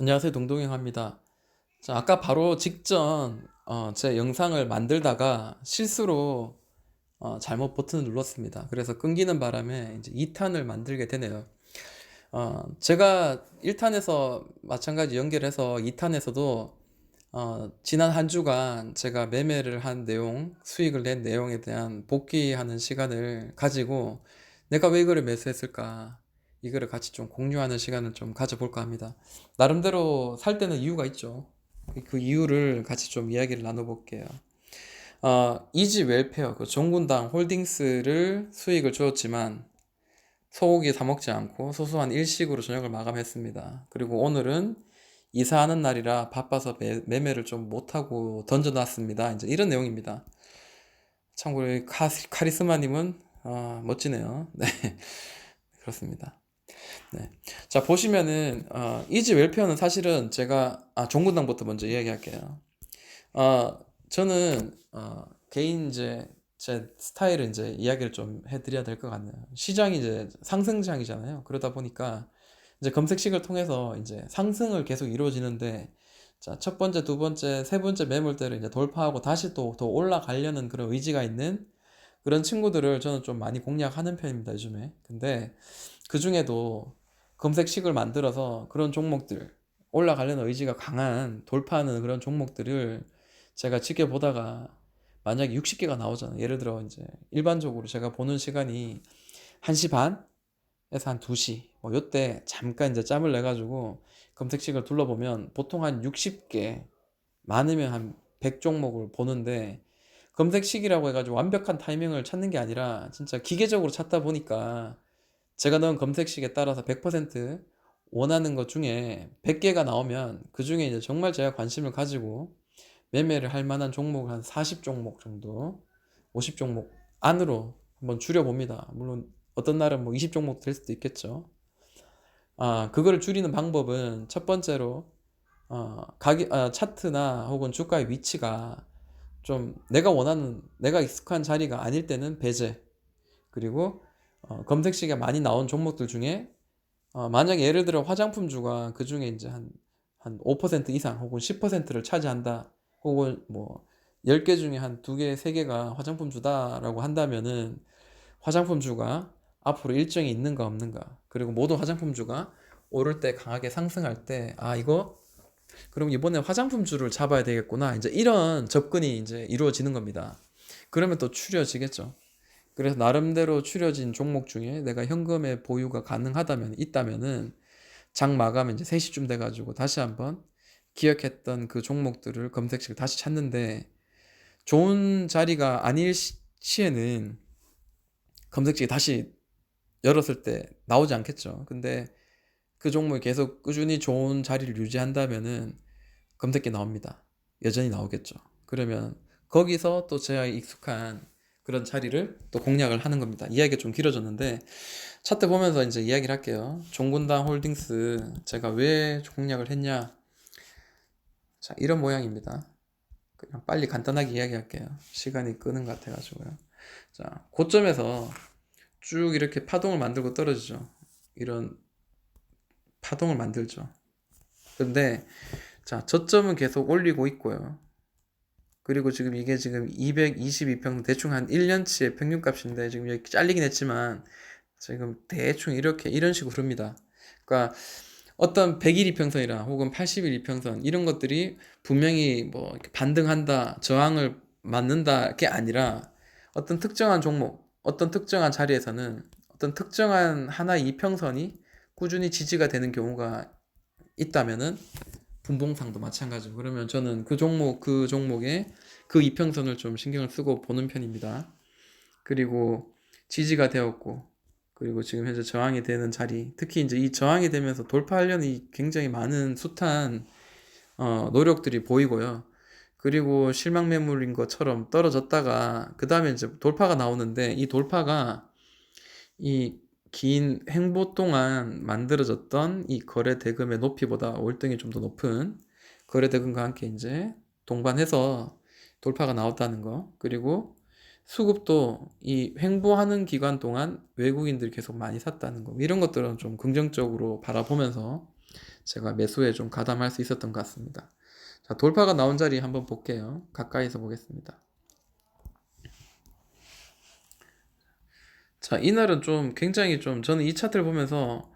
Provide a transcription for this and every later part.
안녕하세요. 동동영합니다. 자, 아까 바로 직전 제 영상을 만들다가 실수로 잘못 버튼을 눌렀습니다. 그래서 끊기는 바람에 이제 2탄을 만들게 되네요. 제가 1탄에서 마찬가지 연결해서 2탄에서도 지난 한 주간 제가 매매를 한 내용, 수익을 낸 내용에 대한 복귀하는 시간을 가지고 내가 왜 이거를 매수했을까? 이거를 같이 좀 공유하는 시간을 좀 가져볼까 합니다. 나름대로 살 때는 이유가 있죠. 그 이유를 같이 좀 이야기를 나눠볼게요. 이지 웰페어, 그 종군당 홀딩스를 수익을 주었지만 소고기 사 먹지 않고 소소한 일식으로 저녁을 마감했습니다. 그리고 오늘은 이사하는 날이라 바빠서 매매를 좀 못하고 던져놨습니다. 이제 이런 내용입니다. 참고로 카리스마님은 멋지네요. 네, 그렇습니다. 네. 자, 보시면은 이지 웰페어는 사실은 제가 종군당부터 먼저 이야기할게요. 저는 개인 이제 제 스타일을 이제 이야기를 좀 해드려야 될 것 같네요. 시장이 이제 상승장이잖아요. 그러다 보니까 이제 검색식을 통해서 이제 상승을 계속 이루어지는데, 자, 첫 번째, 두 번째, 세 번째 매물대를 이제 돌파하고 다시 또 더 올라가려는 그런 의지가 있는 그런 친구들을 저는 좀 많이 공략하는 편입니다, 요즘에. 근데 그 중에도 검색식을 만들어서 그런 종목들, 올라가려는 의지가 강한 돌파하는 그런 종목들을 제가 지켜보다가 만약에 60개가 나오잖아요. 예를 들어 이제 일반적으로 제가 보는 시간이 1시 반에서 한 2시 뭐 요때 잠깐 이제 짬을 내 가지고 검색식을 둘러보면 보통 한 60개, 많으면 한 100종목을 보는데, 검색식이라고 해가지고 완벽한 타이밍을 찾는 게 아니라 진짜 기계적으로 찾다 보니까 제가 넣은 검색식에 따라서 100% 원하는 것 중에 100개가 나오면 그 중에 이제 정말 제가 관심을 가지고 매매를 할 만한 종목을 한 40종목 정도, 50종목 안으로 한번 줄여봅니다. 물론 어떤 날은 뭐 20종목 될 수도 있겠죠. 그거를 줄이는 방법은 첫 번째로 차트나 혹은 주가의 위치가 좀 내가 원하는, 내가 익숙한 자리가 아닐 때는 배제. 그리고 검색식에 많이 나온 종목들 중에 만약에 예를 들어 화장품주가 그 중에 이제 한 5% 이상 혹은 10%를 차지한다, 혹은 뭐 10개 중에 한 2개, 3개가 화장품주다라고 한다면은 화장품주가 앞으로 일정이 있는가 없는가, 그리고 모든 화장품주가 오를 때 강하게 상승할 때 이거 그럼 이번에 화장품주를 잡아야 되겠구나, 이제 이런 접근이 이제 이루어지는 겁니다. 그러면 또 추려지겠죠. 그래서 나름대로 추려진 종목 중에 내가 현금의 보유가 가능하다면 있다면은 장 마감은 이제 3시쯤 돼가지고 다시 한번 기억했던 그 종목들을 검색식을 다시 찾는데, 좋은 자리가 아닐 시에는 검색식이 다시 열었을 때 나오지 않겠죠. 근데 그 종목이 계속 꾸준히 좋은 자리를 유지한다면은 검색기 나옵니다. 여전히 나오겠죠. 그러면 거기서 또 제가 익숙한 그런 자리를 또 공략을 하는 겁니다. 이야기가 좀 길어졌는데 차트 보면서 이제 이야기를 할게요. 종군당 홀딩스 제가 왜 공략을 했냐? 자, 이런 모양입니다. 그냥 빨리 간단하게 이야기할게요. 시간이 끄는 것 같아가지고요. 자, 고점에서 쭉 이렇게 파동을 만들고 떨어지죠. 이런 파동을 만들죠. 근데 자, 저점은 계속 올리고 있고요. 그리고 지금 이게 지금 222평, 대충 한 1년치의 평균값인데 지금 여기 잘리긴 했지만 지금 대충 이렇게 이런 식으로 흐릅니다. 그러니까 어떤 100일 이평선이나 혹은 80일 이평선 이런 것들이 분명히 뭐 이렇게 반등한다, 저항을 맞는다 게 아니라 어떤 특정한 종목, 어떤 특정한 자리에서는 어떤 특정한 하나의 이평선이 꾸준히 지지가 되는 경우가 있다면은 분봉상도 마찬가지고, 그러면 저는 그 종목의 그 이평선을 좀 신경을 쓰고 보는 편입니다. 그리고 지지가 되었고, 그리고 지금 현재 저항이 되는 자리, 특히 이제 이 저항이 되면서 돌파하려는 굉장히 많은 숱한 노력들이 보이고요. 그리고 실망 매물인 것처럼 떨어졌다가 그 다음에 이제 돌파가 나오는데, 이 돌파가 이 긴 행보 동안 만들어졌던 이 거래 대금의 높이보다 월등히 좀 더 높은 거래 대금과 함께 이제 동반해서 돌파가 나왔다는 거, 그리고 수급도 이 횡보하는 기간 동안 외국인들이 계속 많이 샀다는 거, 이런 것들은 좀 긍정적으로 바라보면서 제가 매수에 좀 가담할 수 있었던 것 같습니다. 자, 돌파가 나온 자리 한번 볼게요. 가까이서 보겠습니다. 자, 이날은 좀 굉장히 좀 저는 이 차트를 보면서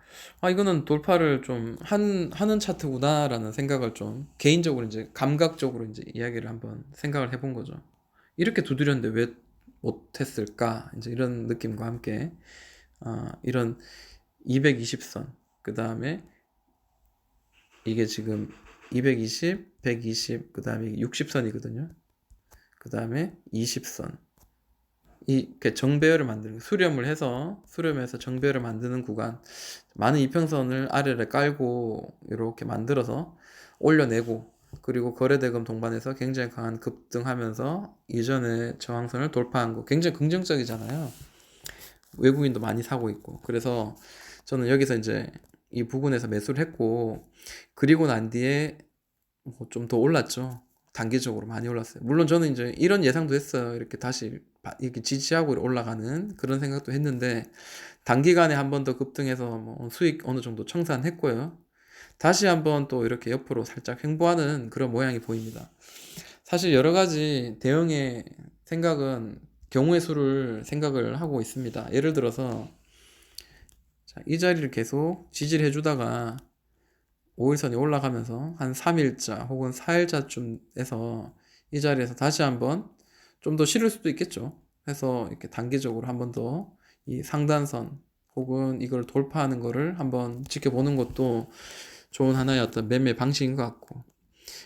이거는 돌파를 좀 하는 차트구나라는 생각을 좀 개인적으로 이제 감각적으로 이제 이야기를 한번 생각을 해본 거죠. 이렇게 두드렸는데 왜 못했을까? 이제 이런 느낌과 함께 이런 220선, 그 다음에 이게 지금 220, 120, 그 다음에 60선이거든요. 그 다음에 20선. 이렇게 정배열을 만드는, 수렴해서 정배열을 만드는 구간, 많은 이평선을 아래를 깔고 이렇게 만들어서 올려내고, 그리고 거래대금 동반해서 굉장히 강한 급등하면서 이전의 저항선을 돌파한 거 굉장히 긍정적이잖아요. 외국인도 많이 사고 있고. 그래서 저는 여기서 이제 이 부분에서 매수를 했고, 그리고 난 뒤에 뭐 좀 더 올랐죠. 단기적으로 많이 올랐어요. 물론 저는 이제 이런 예상도 했어요. 이렇게 다시 이렇게 지지하고 올라가는 그런 생각도 했는데, 단기간에 한 번 더 급등해서 뭐 수익 어느 정도 청산했고요. 다시 한번 또 이렇게 옆으로 살짝 횡보하는 그런 모양이 보입니다. 사실 여러 가지 대응의 생각은 경우의 수를 생각을 하고 있습니다. 예를 들어서 이 자리를 계속 지지를 해주다가 5일선이 올라가면서 한 3일자 혹은 4일자쯤에서 이 자리에서 다시 한번 좀 더 실을 수도 있겠죠. 해서 이렇게 단기적으로 한번 더 이 상단선 혹은 이걸 돌파하는 거를 한번 지켜보는 것도 좋은 하나의 어떤 매매 방식인 것 같고,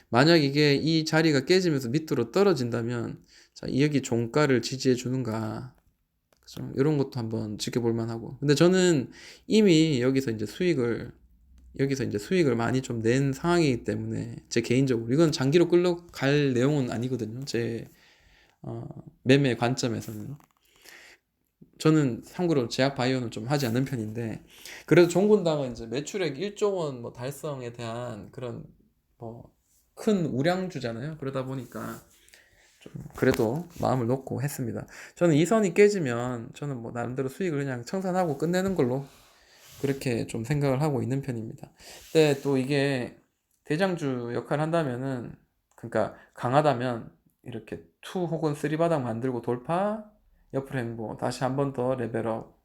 만약 이게 이 자리가 깨지면서 밑으로 떨어진다면 자, 여기 종가를 지지해 주는가, 그죠? 이런 것도 한번 지켜볼 만하고. 근데 저는 이미 여기서 이제 수익을 많이 좀 낸 상황이기 때문에 제 개인적으로 이건 장기로 끌려갈 내용은 아니거든요. 제 매매 관점에서는 저는 참고로 제약 바이오는 좀 하지 않는 편인데, 그래도 종군당은 이제 매출액 1조 원 뭐 달성에 대한 그런 뭐 큰 우량주잖아요. 그러다 보니까 좀 그래도 마음을 놓고 했습니다. 저는 이 선이 깨지면 저는 뭐 나름대로 수익을 그냥 청산하고 끝내는 걸로 그렇게 좀 생각을 하고 있는 편입니다. 근데 또 이게 대장주 역할을 한다면은, 그러니까 강하다면 이렇게 2 혹은 3 바닥 만들고 돌파, 옆으로 행보, 다시 한 번 더 레벨업,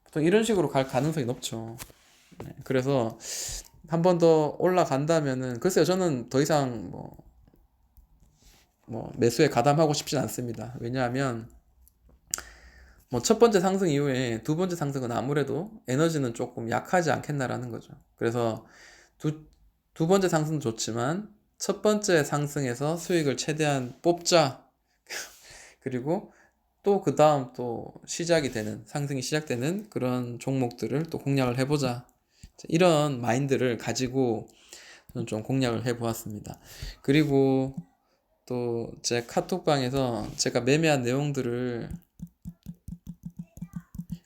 보통 이런 식으로 갈 가능성이 높죠. 네, 그래서 한 번 더 올라간다면은 글쎄요, 저는 더 이상 뭐 매수에 가담하고 싶진 않습니다. 왜냐하면 뭐 첫 번째 상승 이후에 두 번째 상승은 아무래도 에너지는 조금 약하지 않겠나라는 거죠. 그래서 두 번째 상승은 좋지만 첫 번째 상승에서 수익을 최대한 뽑자. 그리고 또 그 다음 또 상승이 시작되는 그런 종목들을 또 공략을 해보자. 이런 마인드를 가지고 저는 좀 공략을 해보았습니다. 그리고 또 제 카톡방에서 제가 매매한 내용들을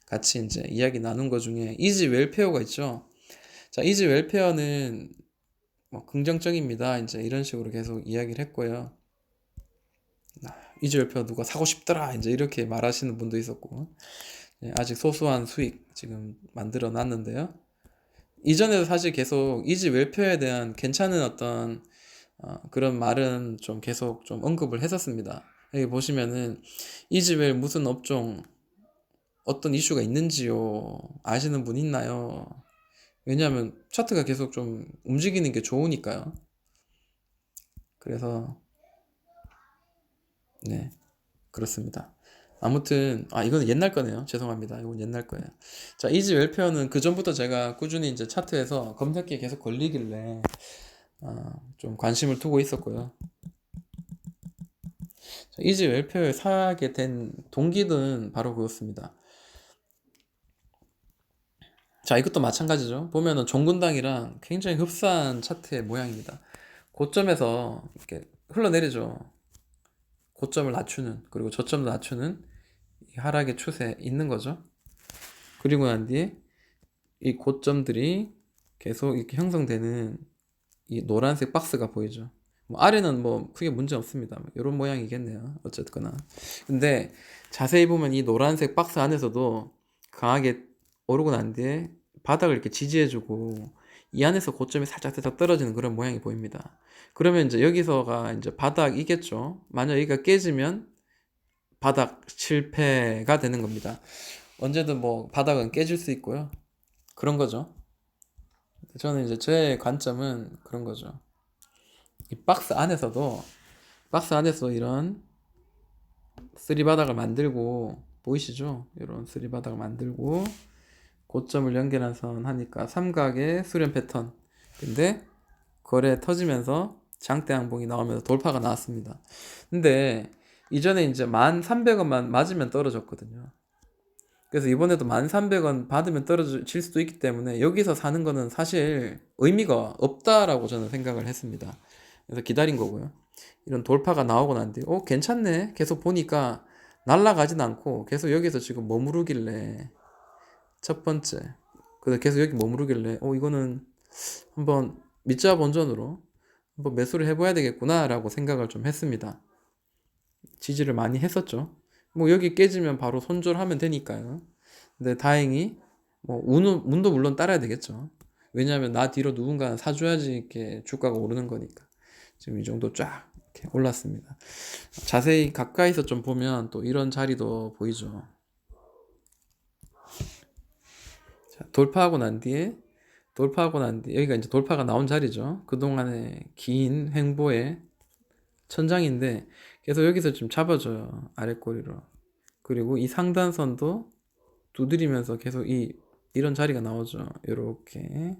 같이 이제 이야기 나눈 것 중에 이지 웰페어가 있죠. 자, 이지 웰페어는 뭐 긍정적입니다. 이제 이런 식으로 계속 이야기를 했고요. 이지 웰페어 누가 사고 싶더라, 이제 이렇게 말하시는 분도 있었고, 아직 소소한 수익 지금 만들어 놨는데요. 이전에도 사실 계속 이지 웰페어에 대한 괜찮은 어떤 그런 말은 좀 계속 좀 언급을 했었습니다. 여기 보시면은 이지웰 무슨 업종 어떤 이슈가 있는지요 아시는 분 있나요? 왜냐하면 차트가 계속 좀 움직이는 게 좋으니까요. 그래서 네, 그렇습니다. 아무튼 이건 옛날 거네요. 죄송합니다. 이건 옛날 거예요. 자, 이지 웰페어는 그 전부터 제가 꾸준히 이제 차트에서 검색기에 계속 걸리길래 좀 관심을 두고 있었고요. 자, 이지 웰페어를 사게 된 동기는 바로 그렇습니다. 자, 이것도 마찬가지죠. 보면은 종군당이랑 굉장히 흡사한 차트의 모양입니다. 고점에서 이렇게 흘러내리죠. 고점을 낮추는, 그리고 저점을 낮추는 이 하락의 추세 있는 거죠. 그리고 난 뒤에 이 고점들이 계속 이렇게 형성되는 이 노란색 박스가 보이죠. 뭐 아래는 뭐 크게 문제 없습니다. 이런 모양이겠네요. 어쨌거나. 근데 자세히 보면 이 노란색 박스 안에서도 강하게 오르고 난 뒤에 바닥을 이렇게 지지해주고 이 안에서 고점이 살짝 떨어지는 그런 모양이 보입니다. 그러면 이제 여기서가 이제 바닥이겠죠. 만약 여기가 깨지면 바닥 실패가 되는 겁니다. 언제든 뭐 바닥은 깨질 수 있고요. 그런 거죠. 저는 이제 제 관점은 그런 거죠. 이 박스 안에서 이런 쓰리 바닥을 만들고 보이시죠? 이런 쓰리 바닥을 만들고 고점을 연결한 선 하니까 삼각의 수렴 패턴. 근데 거래 터지면서 장대 항봉이 나오면서 돌파가 나왔습니다. 근데 이전에 이제 1,300원만 맞으면 떨어졌거든요. 그래서 이번에도 1,300원 받으면 떨어질 수도 있기 때문에 여기서 사는 거는 사실 의미가 없다라고 저는 생각을 했습니다. 그래서 기다린 거고요. 이런 돌파가 나오고 난 뒤에 괜찮네. 계속 보니까 날아가진 않고 계속 여기서 지금 머무르길래 첫 번째 그래서 계속 여기 머무르길래 이거는 한번 밑잡아 본전으로 한번 매수를 해봐야 되겠구나 라고 생각을 좀 했습니다. 지지를 많이 했었죠. 뭐 여기 깨지면 바로 손절하면 되니까요. 근데 다행히 뭐 운도 물론 따라야 되겠죠. 왜냐하면 나 뒤로 누군가 사줘야지 이렇게 주가가 오르는 거니까. 지금 이 정도 쫙 이렇게 올랐습니다. 자세히 가까이서 좀 보면 또 이런 자리도 보이죠. 자, 돌파하고 난 뒤에 여기가 이제 돌파가 나온 자리죠. 그동안의 긴 횡보의 천장인데 계속 여기서 지금 잡아줘요. 아랫꼬리로. 그리고 이 상단선도 두드리면서 계속 이런 자리가 나오죠. 이렇게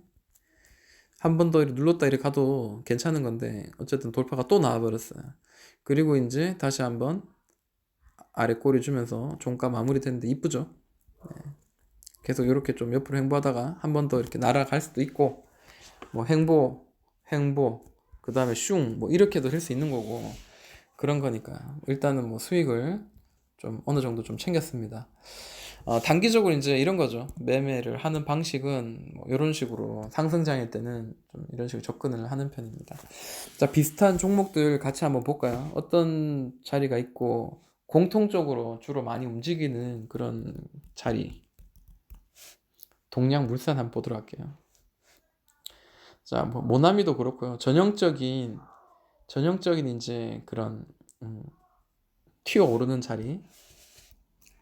한 번 더 눌렀다 이렇게 가도 괜찮은 건데 어쨌든 돌파가 또 나와버렸어요. 그리고 이제 다시 한번 아랫꼬리 주면서 종가 마무리 됐는데 이쁘죠? 네. 계속 이렇게 좀 옆으로 횡보하다가 한 번 더 이렇게 날아갈 수도 있고 뭐 횡보 그 다음에 슝 뭐 이렇게도 할 수 있는 거고 그런 거니까 일단은 뭐 수익을 좀 어느 정도 좀 챙겼습니다. 단기적으로 이제 이런 거죠. 매매를 하는 방식은 뭐 이런 식으로 상승장일 때는 좀 이런 식으로 접근을 하는 편입니다. 자, 비슷한 종목들 같이 한번 볼까요? 어떤 자리가 있고 공통적으로 주로 많이 움직이는 그런 자리. 동양물산 한번 보도록 할게요. 자, 뭐 모나미도 그렇고요. 전형적인 이제 그런 튀어 오르는 자리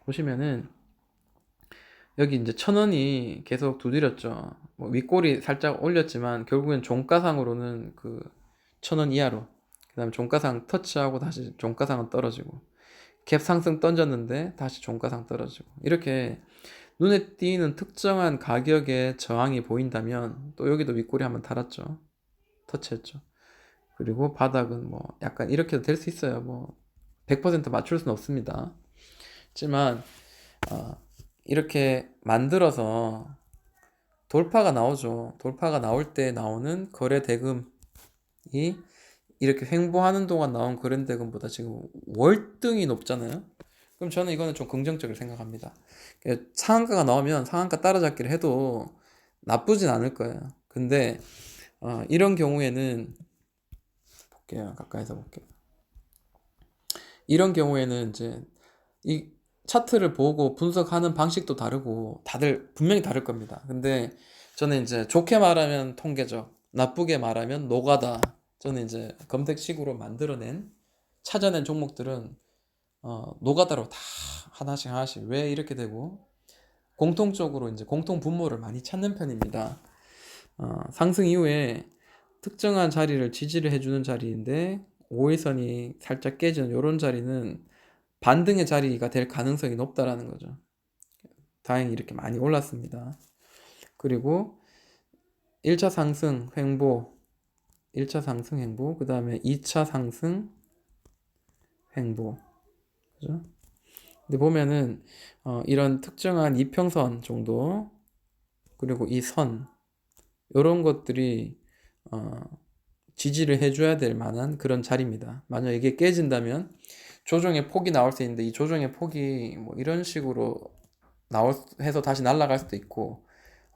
보시면은 여기 이제 1,000원이 계속 두드렸죠. 뭐 윗꼬리 살짝 올렸지만 결국엔 종가상으로는 그 1,000원 이하로 그다음에 종가상 터치하고 다시 종가상은 떨어지고 갭 상승 던졌는데 다시 종가상 떨어지고 이렇게 눈에 띄는 특정한 가격의 저항이 보인다면 또 여기도 윗꼬리 한번 달았죠. 터치했죠. 그리고 바닥은 뭐 약간 이렇게도 될 수 있어요. 뭐 100% 맞출 수는 없습니다. 하지만 이렇게 만들어서 돌파가 나오죠. 돌파가 나올 때 나오는 거래 대금이 이렇게 횡보하는 동안 나온 거래 대금보다 지금 월등히 높잖아요. 그럼 저는 이거는 좀 긍정적으로 생각합니다. 상한가가 나오면 상한가 따라잡기를 해도 나쁘진 않을 거예요. 근데 이런 경우에는 볼게요. 가까이서 볼게요. 이런 경우에는 이제 이 차트를 보고 분석하는 방식도 다르고 다들 분명히 다를 겁니다. 근데 저는 이제 좋게 말하면 통계적, 나쁘게 말하면 노가다. 저는 이제 검색식으로 찾아낸 종목들은 노가다로 다 하나씩 왜 이렇게 되고 공통적으로 이제 공통 분모를 많이 찾는 편입니다. 상승 이후에 특정한 자리를 지지를 해주는 자리인데 5일선이 살짝 깨지는 이런 자리는 반등의 자리가 될 가능성이 높다라는 거죠. 다행히 이렇게 많이 올랐습니다. 그리고 1차 상승 횡보, 그 다음에 2차 상승 횡보. 그죠? 근데 보면은 이런 특정한 이평선 정도 그리고 이 선 이런 것들이 지지를 해줘야 될 만한 그런 자리입니다. 만약 이게 깨진다면 조정의 폭이 나올 수 있는데 이 조정의 폭이 뭐 이런 식으로 해서 다시 날아갈 수도 있고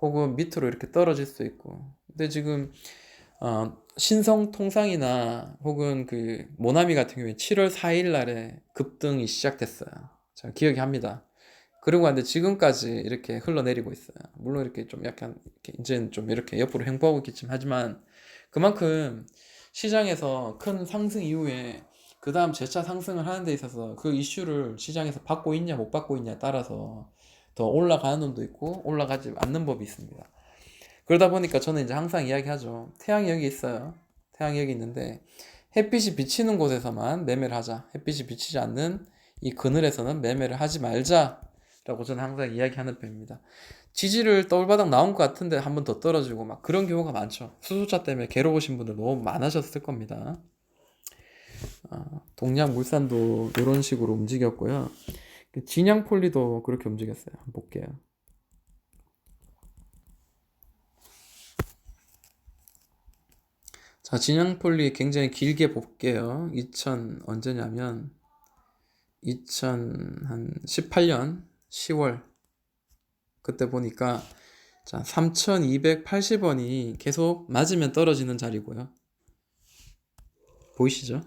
혹은 밑으로 이렇게 떨어질 수도 있고 근데 지금 신성통상이나 혹은 그 모나미 같은 경우에 7월 4일 날에 급등이 시작됐어요. 제가 기억이 합니다. 그러고 왔는데 지금까지 이렇게 흘러내리고 있어요. 물론 이렇게 좀 약간 이렇게 이제는 좀 이렇게 옆으로 횡보하고 있겠지만 하지만 그만큼 시장에서 큰 상승 이후에 그 다음 재차 상승을 하는 데 있어서 그 이슈를 시장에서 받고 있냐 못 받고 있냐에 따라서 더 올라가는 놈도 있고 올라가지 않는 법이 있습니다. 그러다 보니까 저는 이제 항상 이야기하죠. 태양이 여기 있어요. 태양이 여기 있는데 햇빛이 비치는 곳에서만 매매를 하자. 햇빛이 비치지 않는 이 그늘에서는 매매를 하지 말자라고 저는 항상 이야기하는 편입니다. 지지를 더블바닥 나온 것 같은데 한 번 더 떨어지고 막 그런 경우가 많죠. 수소차 때문에 괴로우신 분들 너무 많으셨을 겁니다. 동양물산도 이런 식으로 움직였고요. 진양폴리도 그렇게 움직였어요. 한번 볼게요. 자, 진양폴리 굉장히 길게 볼게요. 언제냐면 2018년 10월 그때 보니까 자, 3,280원이 계속 맞으면 떨어지는 자리고요. 보이시죠?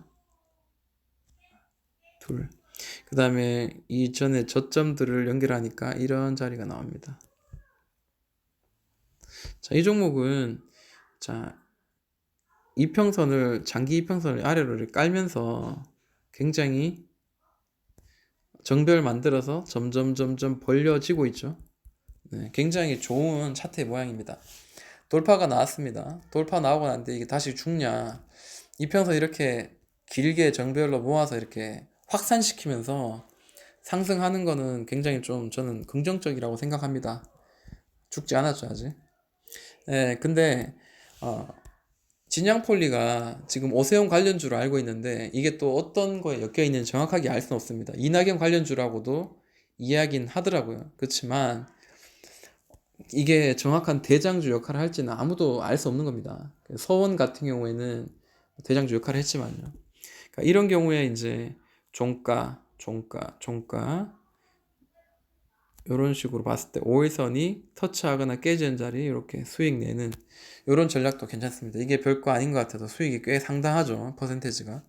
둘. 그 다음에 이전에 저점들을 연결하니까 이런 자리가 나옵니다. 자, 이 종목은 자, 장기 이평선을 아래로 깔면서 굉장히 정배를 만들어서 점점 벌려지고 있죠. 네, 굉장히 좋은 차트의 모양입니다. 돌파가 나왔습니다. 돌파 나오고 난데 이게 다시 죽냐? 이평선 이렇게 길게 정배열로 모아서 이렇게 확산시키면서 상승하는 거는 굉장히 좀 저는 긍정적이라고 생각합니다. 죽지 않았죠, 아직. 네, 근데 진양폴리가 지금 오세훈 관련주로 알고 있는데 이게 또 어떤 거에 엮여 있는지 정확하게 알 수는 없습니다. 이낙연 관련주라고도 이야기는 하더라고요. 그렇지만 이게 정확한 대장주 역할을 할지는 아무도 알 수 없는 겁니다. 서원 같은 경우에는 대장주 역할을 했지만요. 그러니까 이런 경우에 이제 종가 이런 식으로 봤을 때 5일선이 터치하거나 깨지는 자리 이렇게 수익 내는 이런 전략도 괜찮습니다. 이게 별거 아닌 것 같아도 수익이 꽤 상당하죠. 퍼센테이지가.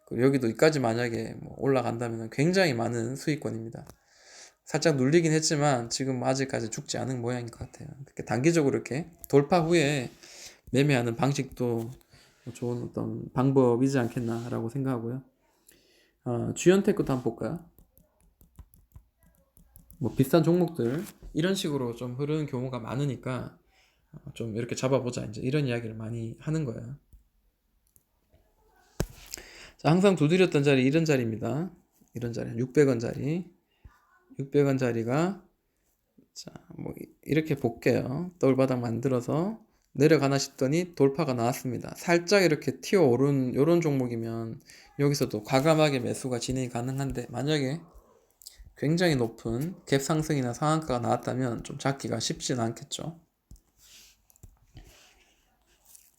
그리고 여기도 여기까지 만약에 뭐 올라간다면 굉장히 많은 수익권입니다. 살짝 눌리긴 했지만 지금 아직까지 죽지 않은 모양인 것 같아요. 그렇게 단기적으로 이렇게 돌파 후에 매매하는 방식도 좋은 어떤 방법이지 않겠나라고 생각하고요. GN테크도 한번 볼까요? 뭐 비슷한 종목들 이런 식으로 좀 흐르는 경우가 많으니까 좀 이렇게 잡아보자 이제 이런 이야기를 많이 하는 거예요. 자, 항상 두드렸던 자리 이런 자리입니다. 이런 자리 600원짜리 600원짜리가 자, 뭐 이렇게 볼게요. 더블바닥 만들어서 내려가나 싶더니 돌파가 나왔습니다. 살짝 이렇게 튀어오른 이런 종목이면 여기서도 과감하게 매수가 진행이 가능한데 만약에 굉장히 높은 갭 상승이나 상한가가 나왔다면 좀 잡기가 쉽진 않겠죠.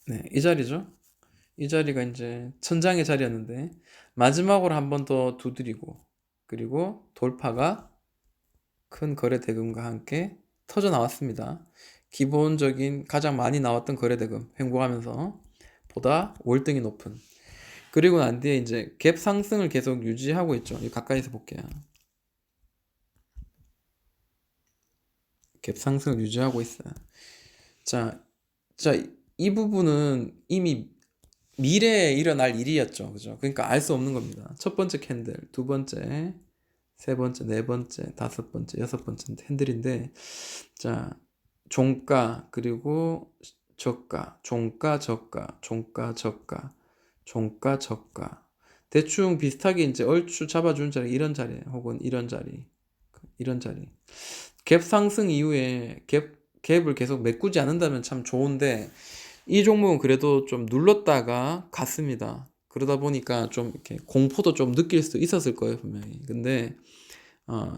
네, 이 자리죠. 이 자리가 이제 천장의 자리였는데 마지막으로 한 번 더 두드리고 그리고 돌파가 큰 거래 대금과 함께 터져 나왔습니다. 기본적인 가장 많이 나왔던 거래 대금 횡보하면서 보다 월등히 높은 그리고 난 뒤에 이제 갭 상승을 계속 유지하고 있죠. 가까이서 볼게요. 갭 상승을 유지하고 있어요. 자, 이 부분은 이미 미래에 일어날 일이었죠. 그죠? 그러니까 알 수 없는 겁니다. 첫 번째 캔들, 두 번째, 세 번째, 네 번째, 다섯 번째, 여섯 번째 캔들인데, 자, 종가, 그리고 저가, 종가, 저가, 종가, 저가, 종가, 저가. 대충 비슷하게 이제 얼추 잡아주는 자리, 이런 자리, 혹은 이런 자리, 이런 자리. 갭 상승 이후에 갭을 계속 메꾸지 않는다면 참 좋은데, 이 종목은 그래도 좀 눌렀다가 갔습니다. 그러다 보니까 좀 이렇게 공포도 좀 느낄 수 있었을 거예요, 분명히. 근데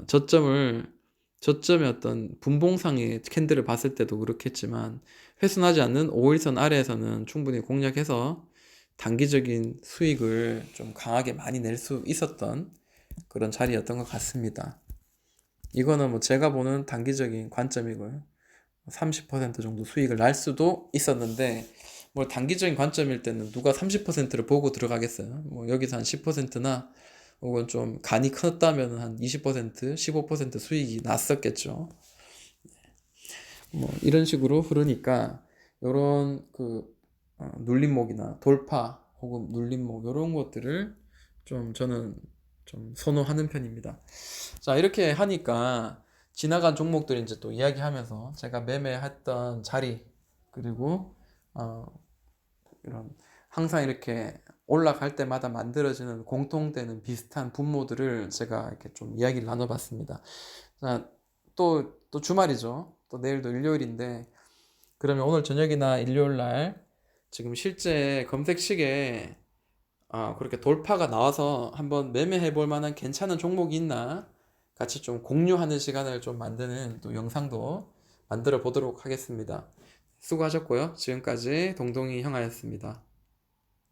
저점의 어떤 분봉상의 캔들을 봤을 때도 그렇겠지만 훼손하지 않는 5일선 아래에서는 충분히 공략해서 단기적인 수익을 좀 강하게 많이 낼 수 있었던 그런 자리였던 것 같습니다. 이거는 뭐 제가 보는 단기적인 관점이고요. 30% 정도 수익을 날 수도 있었는데 뭐 단기적인 관점일 때는 누가 30%를 보고 들어가겠어요. 뭐 여기서 한 10%나 혹은 좀 간이 컸다면 한 20%, 15% 수익이 났었겠죠. 뭐 이런 식으로 흐르니까 요런 그 눌림목이나 돌파 혹은 눌림목 요런 것들을 좀 저는 좀 선호하는 편입니다. 자, 이렇게 하니까 지나간 종목들 이제 또 이야기하면서 제가 매매했던 자리 그리고 어, 이런 항상 이렇게 올라갈 때마다 만들어지는 공통되는 비슷한 분모들을 제가 이렇게 좀 이야기를 나눠봤습니다. 자, 또 주말이죠. 또 내일도 일요일인데 그러면 오늘 저녁이나 일요일 날 지금 실제 검색식에 그렇게 돌파가 나와서 한번 매매해 볼 만한 괜찮은 종목이 있나 같이 좀 공유하는 시간을 좀 만드는 또 영상도 만들어 보도록 하겠습니다. 수고하셨고요. 지금까지 동동이 형아였습니다.